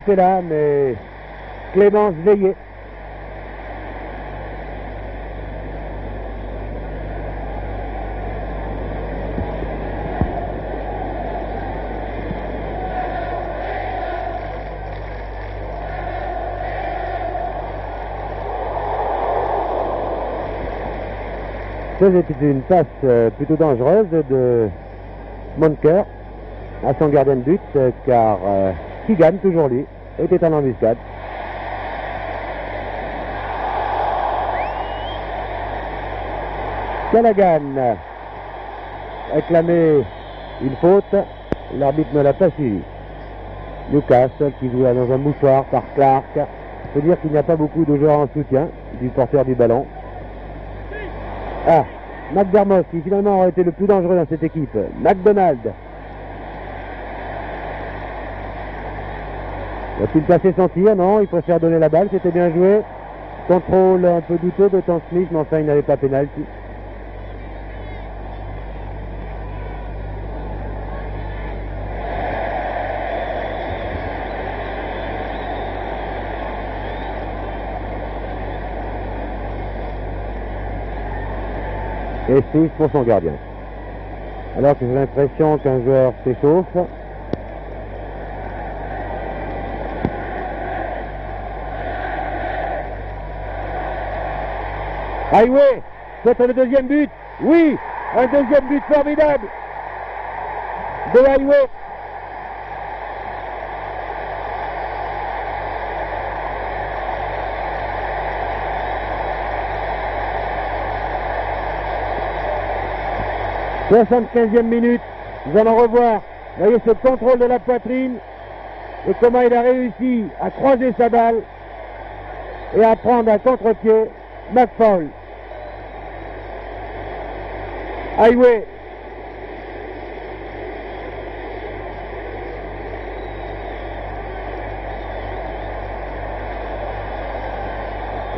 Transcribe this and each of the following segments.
C'est là, mais Clémence Veillé. C'était une passe plutôt dangereuse de Monker à son gardien de but, car Keegan, toujours lui, était en embuscade. Callaghan a réclamé une faute, l'arbitre ne l'a pas suivi. Newcastle qui joue dans un mouchoir par Clark. Il faut dire qu'il n'y a pas beaucoup de joueurs en soutien du porteur du ballon. Ah, McDermott qui finalement aurait été le plus dangereux dans cette équipe. McDonald. Va-t-il passer son tir? Non, il préfère donner la balle, c'était bien joué. Contrôle un peu douteux de Tom Smith, mais enfin il n'avait pas pénalty. Et 6 pour son gardien. Alors que j'ai l'impression qu'un joueur s'échauffe. Highway, peut-être le deuxième but. Oui, un deuxième but formidable de Highway. « 75e minute, nous allons revoir, vous voyez ce contrôle de la poitrine et comment il a réussi à croiser sa balle et à prendre un contre-pied McFaul. Highway.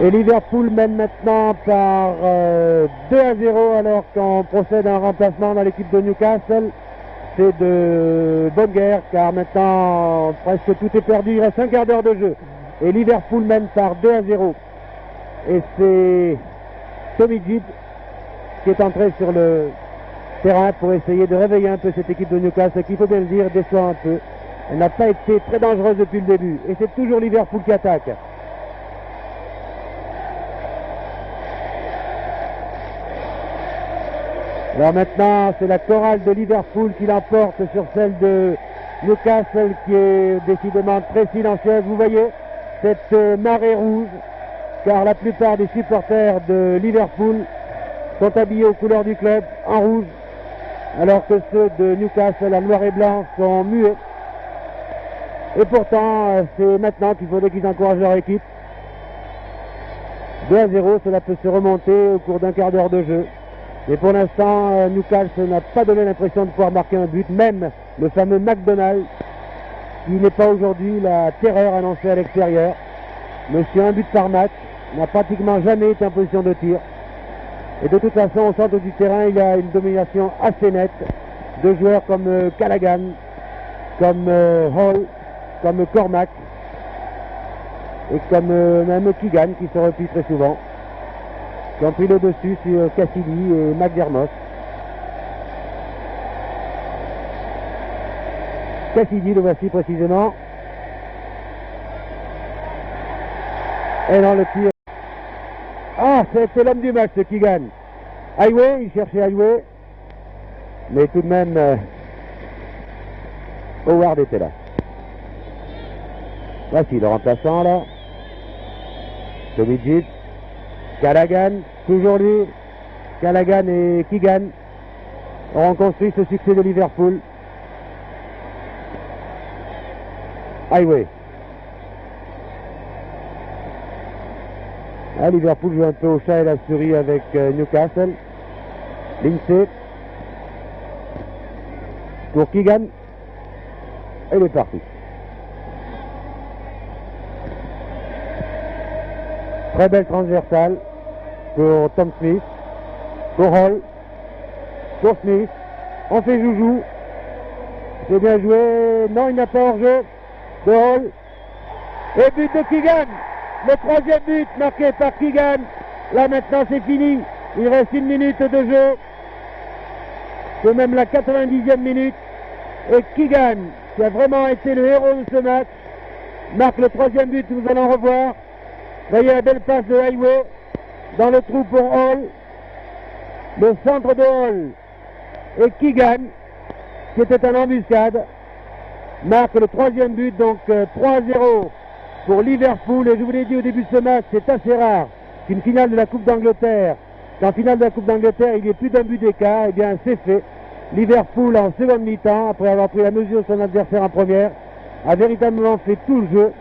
Et Liverpool mène maintenant par 2-0 alors qu'on procède à un remplacement dans l'équipe de Newcastle. C'est de bonne guerre car maintenant presque tout est perdu, il reste un quart d'heure de jeu. Et Liverpool mène par 2-0. Et c'est Tommy Gibb qui est entré sur le terrain pour essayer de réveiller un peu cette équipe de Newcastle qui, il faut bien le dire, déçoit un peu. Elle n'a pas été très dangereuse depuis le début. Et c'est toujours Liverpool qui attaque. Alors maintenant, c'est la chorale de Liverpool qui l'emporte sur celle de Newcastle qui est décidément très silencieuse. Vous voyez cette marée rouge, car la plupart des supporters de Liverpool sont habillés aux couleurs du club en rouge, alors que ceux de Newcastle en noir et blanc sont muets. Et pourtant, c'est maintenant qu'il faudrait qu'ils encouragent leur équipe. 2-0, cela peut se remonter au cours d'un quart d'heure de jeu. Mais pour l'instant, Newcastle n'a pas donné l'impression de pouvoir marquer un but, même le fameux McDonald, qui n'est pas aujourd'hui la terreur annoncée à l'extérieur. Monsieur, un but par match, n'a pratiquement jamais été en position de tir. Et de toute façon, au centre du terrain, il y a une domination assez nette de joueurs comme Callaghan, comme Hall, comme Cormac, et comme même Keegan, qui se replie très souvent, qui ont pris le dessus sur Cassidy et McDermott. Cassidy, le voici précisément. Et dans le tir. Ah, c'était l'homme du match, ce Keegan. Highway, il cherchait Highway. Mais tout de même, Howard était là. Voici le remplaçant, là. Tommy Gibb. Callaghan, toujours lui. Callaghan et Keegan auront construit ce succès de Liverpool. Highway. Ah, Liverpool joue un peu au chat et la souris avec Newcastle. Lindsay. Pour Keegan. Et il est parti. Très belle transversale pour Tom Smith. Pour Hall. Pour Smith. On fait joujou. C'est bien joué. Non, il n'y a pas hors-jeu de Hall. Et but de Keegan. Le troisième but marqué par Keegan. Là maintenant c'est fini. Il reste 1 minute de jeu. C'est même la 90e minute. Et Keegan, qui a vraiment été le héros de ce match, marque le troisième but. Nous allons revoir. Voyez la belle passe de Highway dans le trou pour Hall. Le centre de Hall. Et Keegan, qui était en embuscade, marque le troisième but. Donc 3-0 pour Liverpool. Et je vous l'ai dit au début de ce match, c'est assez rare qu'une finale de la Coupe d'Angleterre, qu'en finale de la Coupe d'Angleterre, il y ait plus d'un but d'écart. Eh bien, c'est fait. Liverpool, en seconde mi-temps, après avoir pris la mesure de son adversaire en première, a véritablement fait tout le jeu.